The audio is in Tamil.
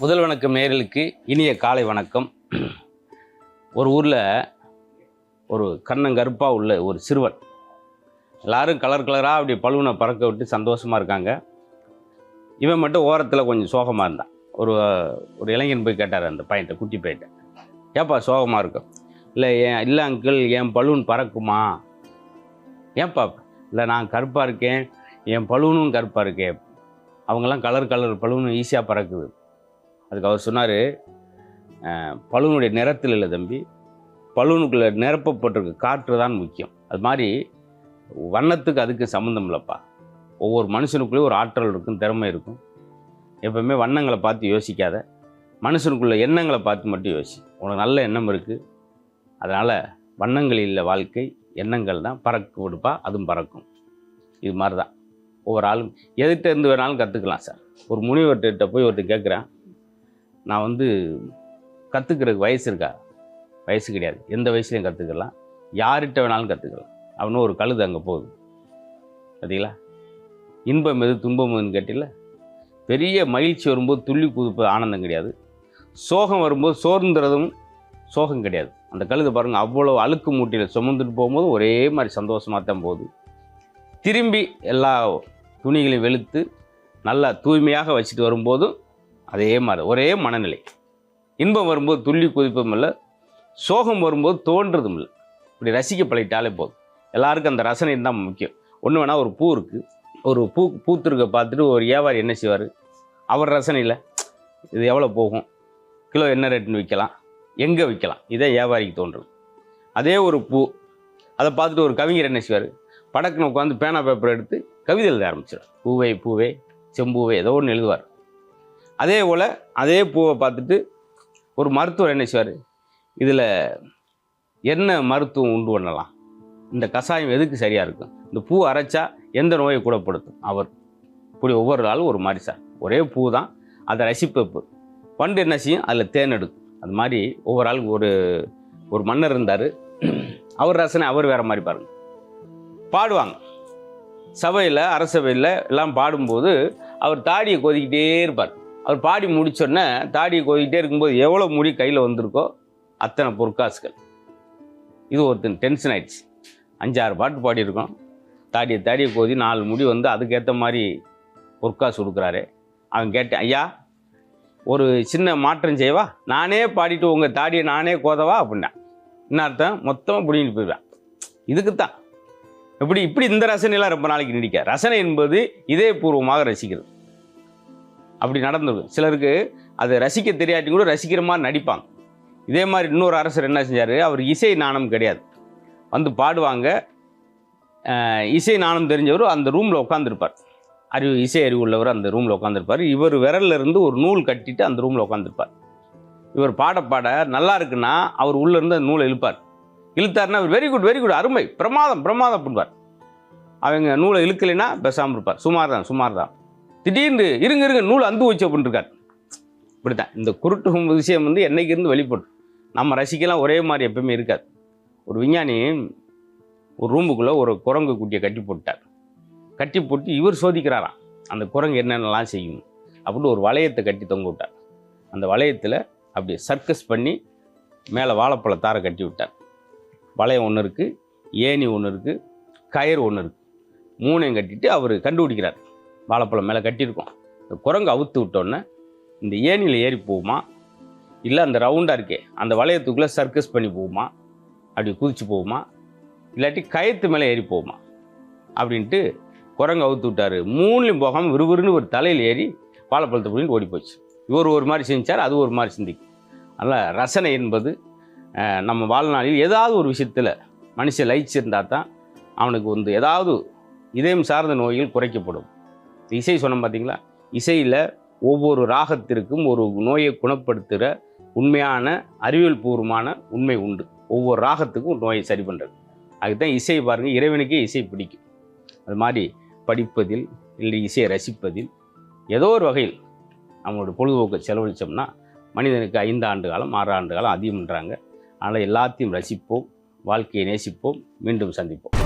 முதல் வணக்கம் நேயர்களுக்கு இனிய காலை வணக்கம். ஒரு ஊரில் ஒரு கண்ணங்கருப்பாக உள்ள ஒரு சிறுவன், எல்லாரும் கலர் கலராக அப்படி பலூனை பறக்க விட்டு சந்தோஷமாக இருக்காங்க. இவன் மட்டும் ஓரத்தில் கொஞ்சம் சோகமாக இருந்தான். ஒரு இளைஞன் போய் கேட்டார் அந்த பையன்ட்ட, குட்டி பையன்ட்ட, ஏப்பா சோகமாக இருக்கும்? இல்லை அங்கிள், என் பலூன் பறக்குமா? ஏன்ப்பா? இல்லை நான் கருப்பாக இருக்கேன், என் பலூனும் கருப்பாக இருக்கேன். அவங்கெல்லாம் கலர் பலூனும் ஈஸியாக பறக்குது. அதுக்கு அவர் சொன்னார், பலூனுடைய நிறத்தில் இல்லை தம்பி, பலூனுக்குள்ளே நிரப்பப்பட்டிருக்க காற்று தான் முக்கியம். அது மாதிரி வண்ணத்துக்கு அதுக்கு சம்மந்தம் இல்லைப்பா. ஒவ்வொரு மனுஷனுக்குள்ளேயும் ஒரு ஆற்றல் இருக்கும், திறமை இருக்கும். எப்பவுமே வண்ணங்களை பார்த்து யோசிக்காத, மனுஷனுக்குள்ள எண்ணங்களை பார்த்து மட்டும் யோசி. உனக்கு நல்ல எண்ணம் இருக்குது, அதனால் வண்ணங்கள் இல்லை வாழ்க்கை, எண்ணங்கள் தான். பறக்க விடுப்பா, அதுவும் பறக்கும். இது மாதிரி தான் ஒவ்வொரு ஆளும் எதுகிட்ட இருந்து வேணாலும் கற்றுக்கலாம் சார். ஒரு முனிவர்கிட்ட போய் ஒருத்தர் கேட்குறேன், நான் கற்றுக்கிறதுக்கு வயசு இருக்கா? வயசு கிடையாது, எந்த வயசுலையும் கற்றுக்கலாம், யார்கிட்ட வேணாலும் கற்றுக்கலாம். அவனு ஒரு கழுது அங்கே போகுது, பார்த்தீங்களா? இன்பம் எது துன்பம் எதுன்னு கேட்டில, பெரிய மகிழ்ச்சி வரும்போது துள்ளி குதிப்பது ஆனந்தம் கிடையாது, சோகம் வரும்போது சோர்ந்துறதும் சோகம் கிடையாது. அந்த கழுதை பாருங்கள், அவ்வளோ அழுக்கு மூட்டையில் சுமந்துட்டு போகும்போது ஒரே மாதிரி சந்தோஷமாக தான் போகுது. திரும்பி எல்லா துணிகளையும் வெளுத்து நல்லா தூய்மையாக வச்சுட்டு வரும்போதும் அதே மாதிரி ஒரே மனநிலை. இன்பம் வரும்போது துள்ளி குதிப்பதும் இல்லை, சோகம் வரும்போது தோன்றதும் இல்லை. இப்படி ரசிக்க பழகிட்டாலே போதும். எல்லாருக்கும் அந்த ரசனை தான் முக்கியம். ஒன்று வேணால் ஒரு பூ இருக்குது, ஒரு பூத்திருக்க பார்த்துட்டு ஒரு வியாபாரி என்ன செய்வார்? அவர் ரசனையில் இது எவ்வளோ போகும், கிலோ என்ன ரேட்டுன்னு விற்கலாம், எங்கே விற்கலாம், இதே வியாபாரிக்கு தோன்றும். அதே ஒரு பூ, அதை பார்த்துட்டு ஒரு கவிஞர் என்ன செய்வார்? படக்குன்னு உட்காந்து பேனா பேப்பர் எடுத்து கவிதை எழுத ஆரம்பிச்சிடும். பூவே பூவே செம்பூவே ஏதோ ஒன்று எழுதுவார். அதே போல் அதே பூவை பார்த்துட்டு ஒரு மருத்துவர் என்ன செய்வார்? இதில் என்ன மருத்துவம் உண்டு பண்ணலாம், இந்த கஷாயம் எதுக்கு சரியாக இருக்கும், இந்த பூ அரைச்சா எந்த நோயை கூடப்படுத்தும். அவர் இப்படி ஒவ்வொரு ஆளும் ஒரு மாதிரி சார். ஒரே பூ தான், அதை ரசிப்பு பண்டு என்ன செய்யும், அதில் தேன் எடுக்கும். அது மாதிரி ஒவ்வொரு ஆளுக்கு ஒரு மன்னர் இருந்தார். அவர் ரசனை அவர் வேறு மாதிரி பாருங்கள். பாடுவாங்க சபையில், அரசபையில் எல்லாம் பாடும்போது அவர் தாடியை கொதிக்கிட்டே இருப்பார். அவர் பாடி முடிச்சோடனே தாடியை கொதிக்கிட்டே இருக்கும்போது எவ்வளோ முடி கையில் வந்திருக்கோ அத்தனை பொற்காசுகள். இது ஒருத்தன் டென்ஷன் ஆயிடுச்சு. 5-6 பாட்டு பாடியிருக்கோம், தாடியை கோதி 4 முடி அதுக்கேற்ற மாதிரி பொற்காசு கொடுக்குறாரு. அவன் கேட்டேன், ஐயா ஒரு சின்ன மாற்றம் செய்வா, நானே பாடிட்டு உங்கள் தாடியை நானே கோதவா அப்படின்னா. என்ன அர்த்தம்? மொத்தமாக பிடிங்கிட்டு போயிடுவேன். இதுக்குத்தான் இப்படி இந்த ரசனையெல்லாம் ரொம்ப நாளைக்கு நீடிக்க. ரசனை என்பது இதே பூர்வமாக ரசிக்கிறது. அப்படி நடந்துடும். சிலருக்கு அதை ரசிக்க தெரியாட்டி கூட ரசிக்கிற மாதிரி நடிப்பாங்க. இதே மாதிரி இன்னொரு அரசர் என்ன செஞ்சார்? அவர் இசை நாணம் கிடையாது, பாடுவாங்க. இசை நாணம் தெரிஞ்சவர் அந்த ரூமில் உட்காந்துருப்பார். இசை அறிவு உள்ளவர் அந்த ரூமில் உட்காந்துருப்பார். இவர் விரல்ல இருந்து ஒரு நூல் கட்டிட்டு அந்த ரூமில் உட்காந்துருப்பார். இவர் பாட நல்லா இருக்குன்னா அவர் உள்ளேருந்து அந்த நூலை இழுப்பார். இழுத்தாருன்னா அவர் வெரி குட் அருமை பிரமாதம் அப்படின்பார். அவங்க நூலை இழுக்கலைன்னா பேசாமல் இருப்பார். சுமார் தான். திடீர்னு இருங்க நூல் அந்து வச்சு அப்படின்னு இருக்கார். இப்படித்தான் இந்த குருட்டு விஷயம் என்னைக்கு இருந்து வெளிப்படும். நம்ம ரசிக்கலாம் ஒரே மாதிரி எப்பவுமே இருக்காது. ஒரு விஞ்ஞானி ஒரு ரூமுக்குள்ளே ஒரு குரங்கு குட்டியை கட்டி போட்டு இவர் சோதிக்கிறாராம், அந்த குரங்கு என்னென்னலாம் செய்யும் அப்படின்னு. ஒரு வளையத்தை கட்டி தொங்க விட்டார். அந்த வளையத்தில் அப்படி சர்க்கஸ் பண்ணி மேலே வாழைப்பழ தாரை கட்டி விட்டார். வளையம் ஒன்று இருக்குது, ஏணி ஒன்று இருக்குது, கயிறு ஒன்று இருக்குது. 3ஐயும் கட்டிட்டு அவர் கண்டுபிடிக்கிறார். வாழைப்பழம் மேலே கட்டியிருக்கோம். இந்த குரங்கு அவுத்து விட்டோன்னே இந்த ஏணியில் ஏறி போகுமா, இல்லை அந்த ரவுண்டாக இருக்கே அந்த வளையத்துக்குள்ளே சர்க்கஸ் பண்ணி போகுமா, அப்படி குதிச்சு போகுமா, இல்லாட்டி கயத்து மேலே ஏறி போகுமா அப்படின்ட்டு குரங்கு அவுத்து விட்டார். 3லையும் போகாமல் விறுவிறுன்னு ஒரு தலையில் ஏறி வாழைப்பழத்தை பிடின்னு ஓடி போச்சு. இவர் ஒரு மாதிரி செஞ்சார், அது ஒரு மாதிரி சிந்திக்கும். அதனால் ரசனை என்பது நம்ம வாழ்நாளில் ஏதாவது ஒரு விஷயத்தில் மனுஷன் லயிச்சிருந்தால் தான் அவனுக்கு ஏதாவது இதயம் சார்ந்த நோய்கள் குறைக்கப்படும். இசை சொன்னோம் பார்த்தீங்களா, இசையில் ஒவ்வொரு ராகத்திற்கும் ஒரு நோயை குணப்படுத்துகிற உண்மையான அறிவியல் பூர்வமான உண்மை உண்டு. ஒவ்வொரு ராகத்துக்கும் நோயை சரி பண்ணுறது. அதுதான் இசை பாருங்கள், இறைவனுக்கே இசை பிடிக்கும். அது மாதிரி படிப்பதில் இல்லை இசையை ரசிப்பதில் ஏதோ ஒரு வகையில் அவங்களோட பொழுதுபோக்கை செலவழித்தோம்னா மனிதனுக்கு 5 ஆண்டு காலம் 6 ஆண்டு காலம் அதிகம்ன்றாங்க. அதனால் எல்லாத்தையும் ரசிப்போம், வாழ்க்கையை நேசிப்போம். மீண்டும் சந்திப்போம்.